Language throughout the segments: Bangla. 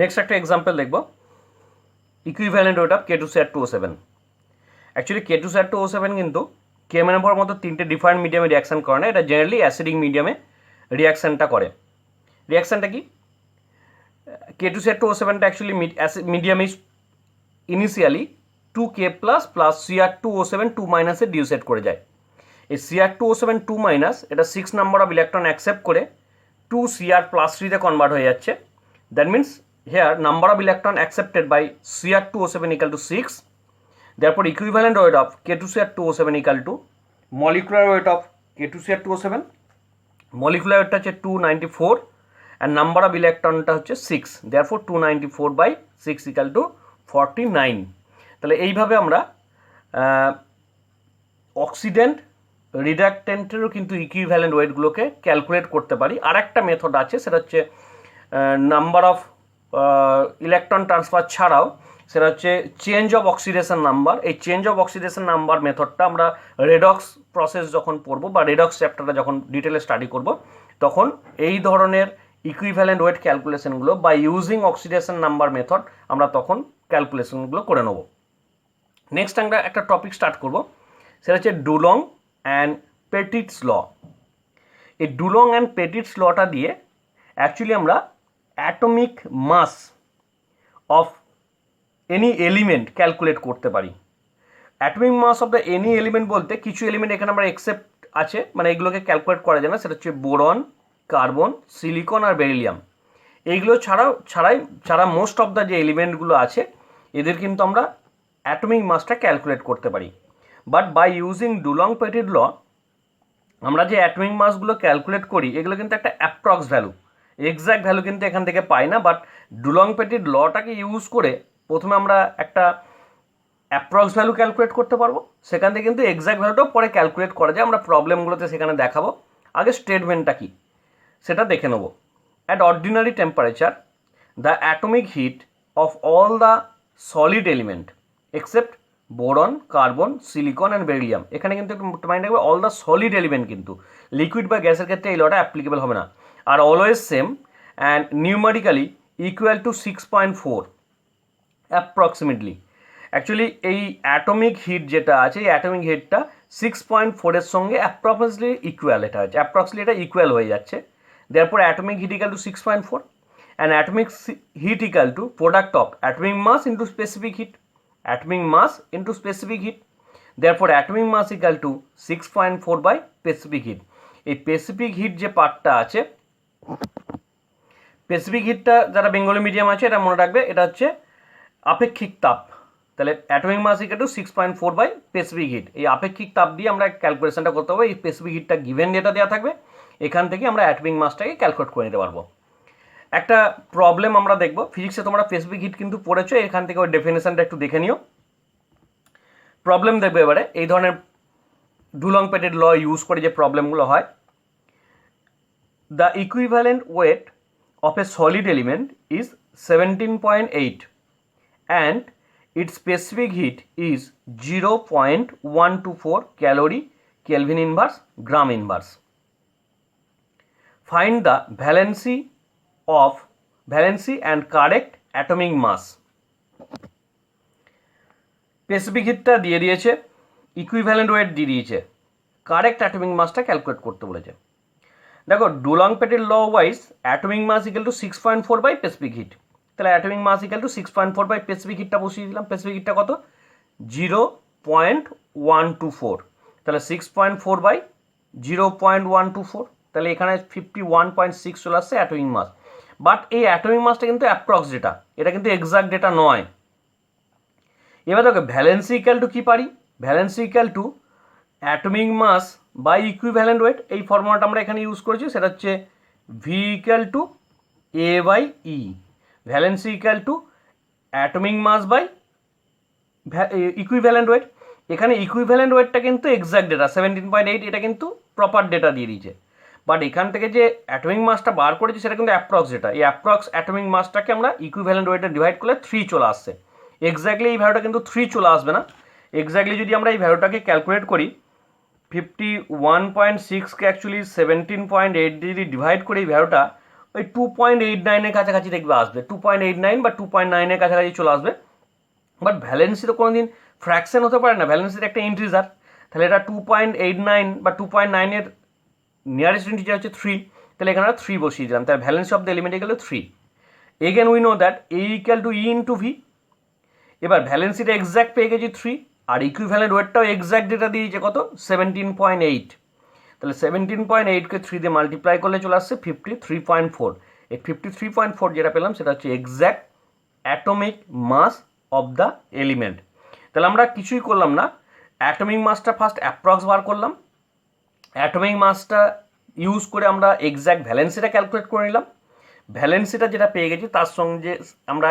নেক্সট একটা এক্সাম্পল দেখব, equivalent weight of K2CR2O7। Actually K2CR2O7 কিন্তু KMnO4 মতো তিনটে ডিফারেন্ট মিডিয়ামে রিয়াকশান করে না, এটা জেনারেলি অ্যাসিডিক মিডিয়ামে রিয়াকশানটা করে। রিয়াকশানটা কি, K2CR2O7টা actually medium is initially 2K plus plus Cr2O7 2- ডিউসেট করে যায়। এই Cr2O7 2- এটা 6 নাম্বার অফ ইলেকট্রন অ্যাকসেপ্ট করে 2Cr+3 কনভার্ট হয়ে যাচ্ছে। That means here number of electron accepted by Cr2O7 equal to 6। therefore equivalent weight of K2CR2O7 equal to molecular weight of K2CR2O7, molecular weight হচ্ছে 294 and number of electron টা হচ্ছে 6, therefore 294/6 equal to 49। তাহলে এইভাবে আমরা অক্সিডেন্ট রিডাক্টেন্টেরও কিন্তু ইকুইভ্যালেন্ট ওয়েটগুলোকে ক্যালকুলেট করতে পারি। আর একটা মেথড আছে, সেটা হচ্ছে নাম্বার অফ ইলেকট্রন ট্রান্সফার ছাড়াও সেটা হচ্ছে চেঞ্জ অফ অক্সিডেশন নাম্বার। এই চেঞ্জ অফ অক্সিডেশন নাম্বার মেথডটা আমরা রেডক্স প্রসেস যখন পড়বো বা রেডক্স চ্যাপ্টারটা যখন ডিটেলে স্টাডি করব, তখন এই ধরনের ইকুইভ্যালেন্ট ওয়েট ক্যালকুলেশনগুলো বা ইউজিং অক্সিডেশন নাম্বার মেথড আমরা তখন ক্যালকুলেশনগুলো করে নেব। নেক্সট আমরা একটা টপিক স্টার্ট করব, সেটা হচ্ছে ডুলং অ্যান্ড পেটিটস ল। এই ডুলং অ্যান্ড পেটিটস লটা দিয়ে অ্যাকচুয়ালি আমরা atomic mass of any element calculate করতে পারি। Atomic mass of the any element বলতে কিছু এলিমেন্ট এখানে আমরা এক্সেপ্ট আছে, মানে এগুলোকে ক্যালকুলেট করা যায় না, সেটা হচ্ছে বোরন, কার্বন, সিলিকন আর বেরিলিয়াম। এইগুলো ছাড়া মোস্ট অফ দ্য যে এলিমেন্টগুলো আছে এদের কিন্তু আমরা অ্যাটমিক মাসটা ক্যালকুলেট করতে পারি। But by using Dulung petit ল আমরা যে অ্যাটমিক মাসগুলো ক্যালকুলেট করি এগুলো কিন্তু একটা অ্যাপ্রক্স ভ্যালু, এক্স্যাক্ট ভ্যালু কিন্তু এখান থেকে পাই না। বাট ডুলং পেটিট লটাকে ইউজ করে প্রথমে আমরা একটা অ্যাপ্রক্স ভ্যালু ক্যালকুলেট করতে পারবো, সেখান থেকে কিন্তু এক্স্যাক্ট ভ্যালুটাও পরে ক্যালকুলেট করা যায়। আমরা প্রবলেমগুলোতে সেখানে দেখাবো। আগে স্টেটমেন্টটা কি সেটা দেখে নেব। At ordinary temperature the atomic heat of all the solid element except boron, carbon, silicon and beryllium. এখানে কিন্তু একটু মাইন্ড রাখবে, অল দ্য সলিড এলিমেন্ট, কিন্তু লিকুইড বা গ্যাসের ক্ষেত্রে এই লটা অ্যাপ্লিকেবল হবে না। আর always same and numerically equal to 6.4 approximately. Actually এই অ্যাটমিক হিট যেটা আছে এই অ্যাটমিক হিটটা 6.4-এর সঙ্গে অ্যাপ্রক্সিমেটলি ইকুয়াল, এটা হচ্ছে অ্যাপ্রক্সিমেটলি এটা ইকুয়াল হয়ে যাচ্ছে। Therefore atomic heat equal to 6.4 and atomic heat equal to product of atomic mass into specific heat, atomic mass into specific heat. Therefore atomic mass equal to 6.4 specific heat. এই স্পেসিফিক হিট যে পার্টটা আছে, স্পেসিফিক হিটটা যারা বেঙ্গলি মিডিয়াম আছে এটা মনে রাখবে, এটা হচ্ছে আপেক্ষিক তাপ। তাহলে atomic mass equal to 6.4 specific heat. এই আপেক্ষিক তাপ দিয়ে আমরা ক্যালকুলেশনটা করতে হবে। এই স্পেসিফিক হিটটা গিভেন ডেটা দেওয়া থাকবে, এখান থেকে আমরা অ্যাটমিক মাসটাকে ক্যালকুলেট করে নিতে পারবো। একটা প্রবলেম আমরা দেখব, ফিজিক্সে তোমরা স্পেসিফিক হিট কিন্তু পড়েছো, এখান থেকে ওই ডেফিনেশনটা একটু দেখে নিও। প্রবলেম দেখবে এবারে, এই ধরনের ডুলং পেটেড ল ইউজ করে যে প্রবলেমগুলো হয়। The equivalent weight of A solid element is 17.8 and its specific heat is 0.124 calorie Kelvin inverse gram inverse. Find the valency and correct atomic mass. Specific হিটটা দিয়ে দিয়েছে, ইকুইভ্যালেন্ট ওয়েট দিয়ে দিয়েছে, কারেক্ট অ্যাটমিক মাসটা ক্যালকুলেট করতে বলেছে। দেখো Dulong Petit law wise atomic mass equal to 6.4 specific heat. তাহলে atomic mass equal to 6.4 specific হিটটা বসিয়ে দিলাম। স্পেসিফিক হিটটা কত? 0.124। তাহলে 6.4 0.124, তাহলে এখানে 51.6 চলে আসছে অ্যাটমিক মাস। বাট এই অ্যাটমিক মাসটা কিন্তু অ্যাপ্রক্স ডেটা, এটা কিন্তু এক্সাক্ট ডেটা নয়। এবার দেখো ভ্যালেন্সি ইকুয়াল টু কী পারি? Valency equal to atomic mass by equivalent weight. এই ফর্মুলাটা আমরা এখানে ইউজ করেছি, সেটা হচ্ছে V equal to A/E। Valency equal to atomic mass by equivalent weight. এখানে ইকুইভ্যালেন্ট ওয়েটটা কিন্তু এক্সাক্ট ডেটা 17.8, এটা কিন্তু প্রপার ডেটা দিয়ে দিয়েছে। বাট এখান থেকে যে অ্যাটমিক মাসটা বার করেছি সেটা কিন্তু অ্যাপ্রক্স ডেটা। এই অ্যাপ্রক্স অ্যাটমিক মাসটাকে আমরা ইকুইভ্যালেন্ট ওয়েটে ডিভাইড করলে 3 চলে আসছে। এক্স্যাক্টলি এই ভ্যালুটা কিন্তু 3 চলে আসবে না। এক্স্যাক্টলি যদি আমরা এই ভ্যালুটাকে ক্যালকুলেট করি, 51.6কে অ্যাকচুয়ালি 17.8 যদি ডিভাইড করি এই ভ্যালুটা ওই 2.89-এর কাছাকাছি দেখবে আসবে, 2.89 বা 2.9-এর কাছাকাছি চলে আসবে। বাট ভ্যালেন্সি তো কোনোদিন ফ্র্যাকশন হতে পারে না, ভ্যালেন্সির একটা ইন্টিজার। তাহলে এটা 2.89 বা 2.9-এর নিয়ারেস্ট ইন্টিজার হচ্ছে 3, তাহলে এখানে 3 বসিয়ে দিলাম, তাহলে ভ্যালেন্সি অফ দ্য এলিমেন্ট গেল 3। Again we know that a equal to E into V. এবার ভ্যালেন্সিটা এক্স্যাক্ট পেয়ে গেছি 3, আর ইকুইভ্যালেন্ট ওয়েটটাও এক্স্যাক্ট ডেটা দিয়েছে কত 17.8। তাহলে 17.8কে 3 দিয়ে মাল্টিপ্লাই করলে চলে আসছে 53.4। এই 53.4 যেটা পেলাম সেটা হচ্ছে exact atomic mass of the element. তাহলে আমরা কিছুই করলাম না, অ্যাটমিক মাসটা ফার্স্ট অ্যাপ্রক্স বার করলাম, অ্যাটমিক মাসটা ইউজ করে আমরা এক্স্যাক্ট ভ্যালেন্সিটা ক্যালকুলেট করে নিলাম, ভ্যালেন্সিটা যেটা পেয়ে গেছি তার সঙ্গে আমরা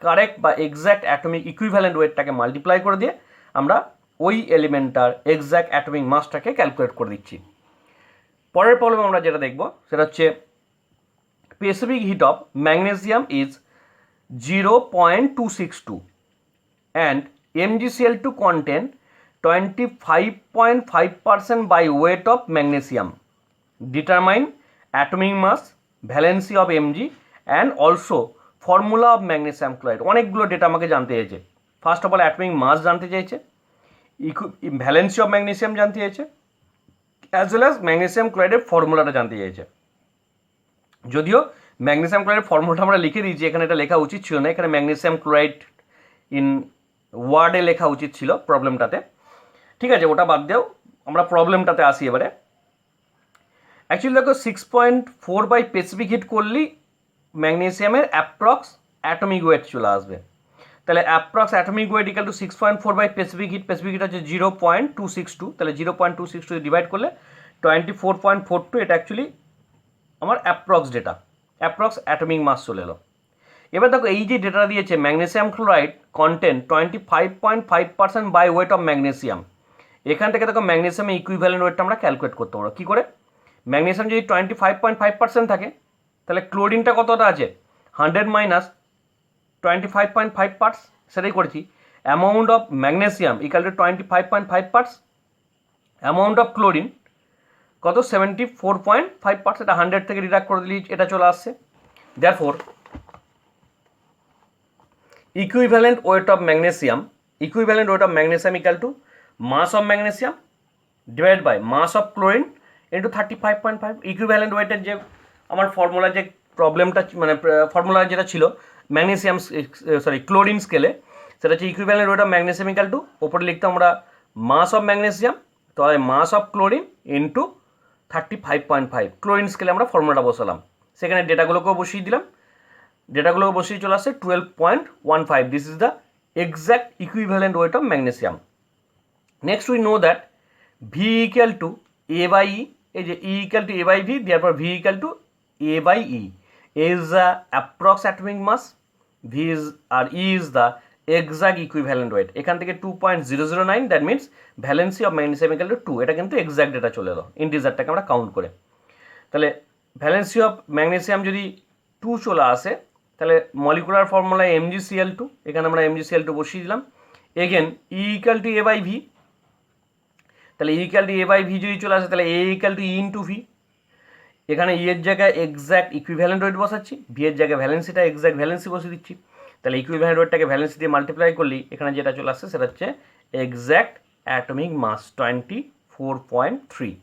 কারেক্ট বা এক্স্যাক্ট অ্যাটমিক ইকুইভ্যালেন্ট ওয়েটটাকে মাল্টিপ্লাই করে দিয়ে আমরা ওই এলিমেন্টটার এক্স্যাক্ট অ্যাটমিক মাসটাকে ক্যালকুলেট করে দিচ্ছি। পরের প্রবলেম আমরা যেটা দেখব সেটা হচ্ছে specific heat of magnesium is 0.262 and MgCl2 contain 25.5% by weight of magnesium. Determine atomic mass, valency of Mg and also formula of magnesium chloride. অনেকগুলো ডেটা আমাকে জানতে চেয়েছে। First of all atomic mass জানতে চেয়েছে, ভ্যালেন্সি অফ ম্যাগনেসিয়াম জানতে চেয়েছে, অ্যাজ ওয়েল অ্যাজ ম্যাগনেসিয়াম ক্লোরাইডের ফর্মুলাটা জানতে চেয়েছে। যদিও ম্যাগনেসিয়াম ক্লোরাইডের ফর্মুলাটা আমরা লিখে দিয়েছি, এখানে এটা লেখা উচিত ছিল না, এখানে ম্যাগনেসিয়াম ক্লোরাইড ইন ওয়ার্ডে লেখা উচিত ছিল প্রবলেমটাতে। ঠিক আছে, ওটা বাদ দেও, আমরা প্রবলেমটাতে আসি এবারে। অ্যাকচুয়ালি দেখো 6.4 বাই স্পেসিফিক হিট করলেই ম্যাগনেসিয়ামের অ্যাপ্রক্স অ্যাটমিক ওয়েট চলে আসবে। তাহলে approx atomic weight equal to 6.4 by specific heat, specific heat হচ্ছে 0.262, তাহলে 0.262 ডিভাইড করলে 24.42, এটা অ্যাকচুয়ালি আমার approx data, approx atomic mass চলে এলো। এবার দেখো এই যে ডেটা দিয়েছে magnesium chloride content 25.5% by weight of magnesium, এখান থেকে দেখো ম্যাগনেসিয়ামের ইকুইভ্যালেন্ট ওয়েটটা আমরা ক্যালকুলেট করতে পারবো। কী করে? ম্যাগনেসিয়াম যদি 25.5% থাকে তাহলে ক্লোরিনটা কতটা আছে 100 মাইনাস 25.5 পার্টস, সেটাই করেছি। Amount of magnesium equal to 25.5 parts, amount of chlorine কত 74.5 পার্টস, এটা 100 থেকে ডিডাক্ট করে দিলেই এটা চলে আসছে। Therefore equivalent weight of magnesium equal to mass of magnesium divided by mass of chlorine into 35.5। Equivalent ওয়েটের যে আমার ফর্মুলা, যে প্রবলেমটা মানে ফর্মুলা যেটা ছিল ম্যাগনেসিয়াম ক্লোরিন স্কেলে, সেটা হচ্ছে equivalent weight of magnesium equal to, ওপরে লিখতাম আমরা মাস অফ ম্যাগনেসিয়াম, তাহলে মাস অফ ক্লোরিন ইন্টু 35.5। ক্লোরিন স্কেলে আমরা ফর্মুলাটা বসালাম, সেখানে ডেটাগুলোকেও বসিয়ে দিলাম, ডেটাগুলো বসিয়ে চলে আসছে 12.15। This is the exact equivalent weight of magnesium. Next we know that V equal to A by E, এই যে E equal to A by V, therefore V equal to A by E. A is the approx atomic mass, V is আর E is the exact equivalent weight. এখান থেকে 2.009, that means valency of magnesium equal to 2, এটা কিন্তু এক্সাক্ট ডেটা চলে এলো ইন্টিজারটাকে আমরা কাউন্ট করে। তাহলে ভ্যালেন্সি অফ ম্যাগনেসিয়াম যদি 2 চলে আসে তাহলে মলিকুলার ফর্মুলায় MgCl2, এখানে আমরা MgCl2 বসিয়ে দিলাম। Again E equal to A by V, তাহলে E equal to A by V যদি চলে আসে তাহলে A equal to E into V, এখানে ই এর জায়গায় এক্স্যাক্ট ইকুইভ্যালেন্ট ওয়েট বসাচ্ছি, ভি এর জায়গায় ভ্যালেন্সিটা এক্স্যাক্ট ভ্যালেন্সি বসিয়ে দিচ্ছি। তাহলে ইকুইভ্যালেন্ট ওয়েটটাকে ভ্যালেন্সি দিয়ে মাল্টিপ্লাই করলেই এখানে যেটা চলে আসছে সেটা হচ্ছে এক্স্যাক্ট অ্যাটমিক মাস 24.3।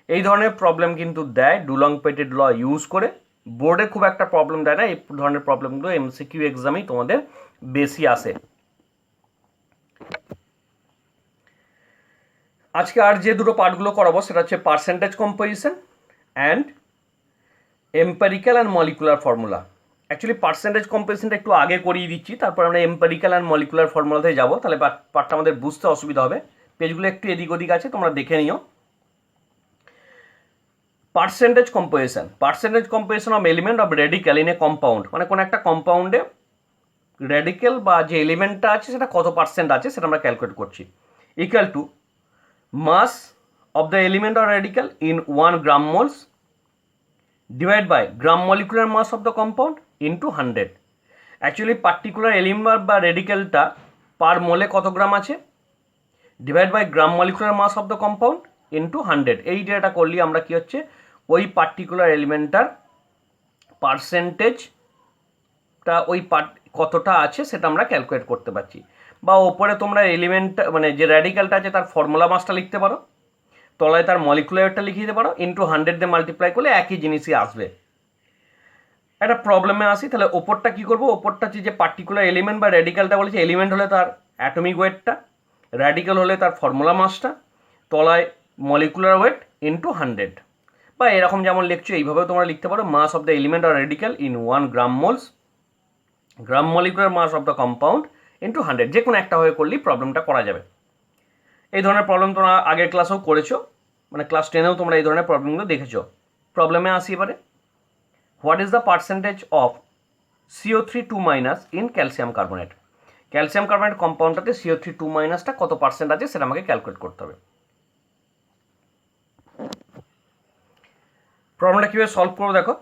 এই ধরনের প্রবলেম কিন্তু দেয় ডুলং পেটেড ল ইউজ করে, বোর্ডে খুব একটা প্রবলেম দেয় না, এই ধরনের প্রবলেমগুলো এমসিকিউ এক্সামেই তোমাদের বেশি আসে। আজকে আর যে দুটো পার্টগুলো করাবো সেটা হচ্ছে percentage composition and empirical and molecular formula. Actually percentage কম্পোজিশনটা একটু আগে করিয়ে দিচ্ছি, তারপর আমরা এম্পেরিক্যাল অ্যান্ড মলিকুলার ফর্মুলাতে যাবো, তাহলে পার্টটা আমাদের বুঝতে অসুবিধা হবে। পেজগুলো একটু এদিক ওদিক আছে, তোমরা দেখে নিও। Percentage composition of element of radical in a compound, মানে কোনো একটা কম্পাউন্ডে রেডিক্যাল বা যে এলিমেন্টটা আছে সেটা কত পার্সেন্ট আছে সেটা আমরা ক্যালকুলেট করছি। Equal to mass of the element of radical in 1 gram moles divide by gram molecular mass of the compound into 100। Actually particular element বা রেডিক্যালটা পার মোলে কত গ্রাম আছে divide by gram molecular mass of the compound into 100। এই ডেটা করলে আমরা কি হচ্ছে ওই পার্টিকুলার এলিমেন্টটার পার্সেন্টেজটা ওই কতটা আছে সেটা আমরা ক্যালকুলেট করতে পারছি। বা ওপরে তোমরা এলিমেন্ট মানে যে র্যাডিক্যালটা আছে তার ফর্মুলা মাসটা লিখতে পারো, তলায় তার মলিকুলার ওয়েটটা লিখে দিতে পারো, ইন্টু 100 দিয়ে মাল্টিপ্লাই করলে একই জিনিসই আসবে। একটা প্রবলেমে আসি, তাহলে ওপরটা কী করবো, ওপরটা হচ্ছে যে পার্টিকুলার এলিমেন্ট বা র্যাডিক্যালটা বলেছে, এলিমেন্ট হলে তার অ্যাটমিক ওয়েটটা, র্যাডিক্যাল হলে তার ফর্মুলা মাসটা, তলায় মলিকুলার ওয়েট ইন্টু 100। বা এরকম যেমন লিখছো এইভাবেও তোমরা লিখতে পারো, মাস অফ দ্য এলিমেন্ট আর radical in 1 gram moles, gram molecular mass of the compound into 100। যে কোনো একটা হয়ে করলেই প্রবলেমটা করা যাবে। এই ধরনের প্রবলেম তোমরা আগের ক্লাসেও করেছো, মানে ক্লাস 10এও তোমরা এই ধরনের প্রবলেমগুলো দেখেছো। প্রবলেমে আসি এবারে, what is the percentage of CO3 2- in calcium carbonate. Calcium carbonate কম্পাউন্ডটাতে CO3 2- কত পার্সেন্ট আছে সেটা আমাকে ক্যালকুলেট করতে হবে। প্রবলেমটা কীভাবে সলভ করবো দেখো,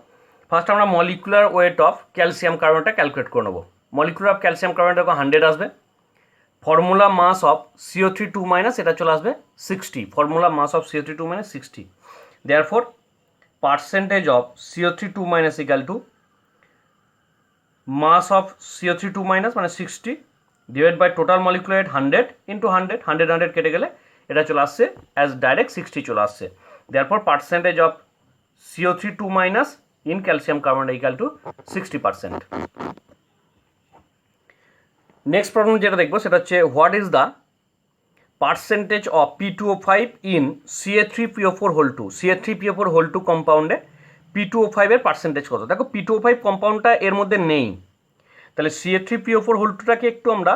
ফার্স্ট আমরা মলিকুলার ওয়েট অফ ক্যালসিয়াম কার্বনেটটা ক্যালকুলেট করে নেবো। মলিকুলার অফ ক্যালসিয়াম কার্বনেট দেখো 100 আসবে, ফর্মুলা মাস অফ CO3 2- এটা চলে আসবে 60, formula mass of CO3 2 60। Therefore percentage of CO3 2- equal to mass of CO3 2- মানে 60 divide by total molecular weight 100 into 100, 100 কেটে গেলে এটা চলে আসছে অ্যাজ ডাইরেক্ট 60 চলে আসছে। Therefore percentage of CO3 2- in calcium carbonate equal to 60%। Next problem যেটা দেখবো সেটা হচ্ছে what is the percentage of P2O5 in CA3PO4 CA3PO4 কম্পাউন্ডে P2O5 এর পার্সেন্টেজ কত। দেখো P2O5 কম্পাউন্ডটা এর মধ্যে নেই, তাহলে CA3PO4 একটু আমরা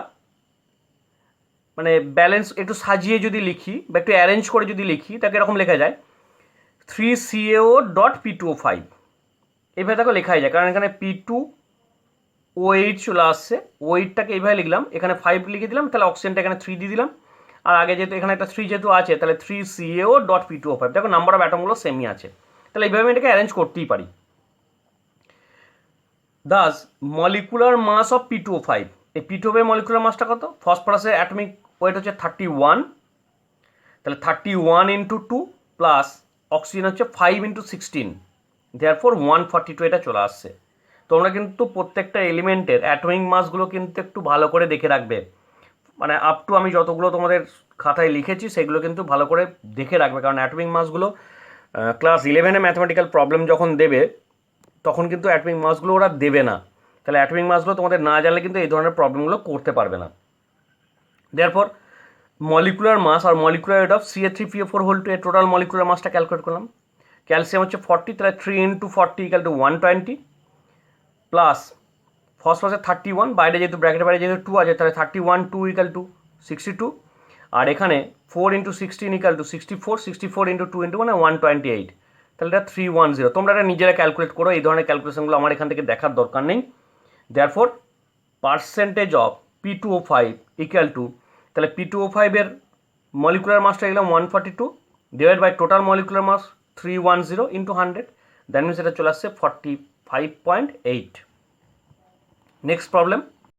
মানে ব্যালেন্স একটু সাজিয়ে যদি লিখি বা একটু অ্যারেঞ্জ করে যদি লিখি, তাকে এরকম লেখা যায় 3CaO.P2O5, এইভাবে দেখো লেখাই যায়, কারণ এখানে P2O8 চলে আসছে, O8টাকে এইভাবে লিখলাম, এখানে 5 লিখে দিলাম, তাহলে অক্সিজেনটা এখানে 3 দিয়ে দিলাম, আর আগে যেহেতু এখানে একটা 3 যেহেতু আছে তাহলে 3CaO.P2O5, দেখো নাম্বার অফ অ্যাটমগুলো সেমই আছে, তাহলে এইভাবে আমি এটাকে অ্যারেঞ্জ করতেই পারি। Das molecular mass of P2O5, এই P2O5 মলিকুলার মাসটা কত, ফসফরাসের অ্যাটমিক ওয়েট হচ্ছে 31, তাহলে 31 ইন্টু 2 প্লাস অক্সিজেন হচ্ছে 5 ইন্টু 16, দেয়ারফোর 142 এটা চলে আসছে। তোমরা কিন্তু প্রত্যেকটা এলিমেন্টের অ্যাটমিক মাসগুলো কিন্তু একটু ভালো করে দেখে রাখবে, মানে আপ টু আমি যতগুলো তোমাদের খাতায় লিখেছি সেগুলো কিন্তু ভালো করে দেখে রাখবে, কারণ অ্যাটমিক মাসগুলো ক্লাস 11-এ ম্যাথমেটিক্যাল প্রবলেম যখন দেবে তখন কিন্তু অ্যাটমিক মাসগুলো ওরা দেবে না, তাহলে অ্যাটমিক মাসগুলো তোমাদের না জানলে কিন্তু এই ধরনের প্রবলেমগুলো করতে পারবে না। দেয়ারফর মলিকুলার মাস আর মলিকুলার ওয়েট অফ CA3PO4 এর টোটাল মলিকুলার মাসটা ক্যালকুলেট করলাম। ক্যালসিয়াম হচ্ছে 40, তাহলে 3 ইন্টু 40 ইকাল টু 120, প্লাস ফসফরাসের 31, বাইরে যেহেতু ব্র্যাকেটের বাইরে যেহেতু 2 আছে তাহলে 31 2 ইকাল টু 62, আর এখানে 4 into 16 equal to 64, 64 into 2 into মানে 128, তাহলে এটা 310। তোমরা এটা নিজেরা ক্যালকুলেট করো, এই ধরনের ক্যালকুলেশনগুলো আমার এখান থেকে দেখার দরকার নেই। Therefore percentage of P2O5 equal to, তাহলে P2O5 এর মলিকুলার মাসটা এলাম 142 divide by total molecular mass 310 into 100, that means এটা চলে আসছে 45.8। Next problem,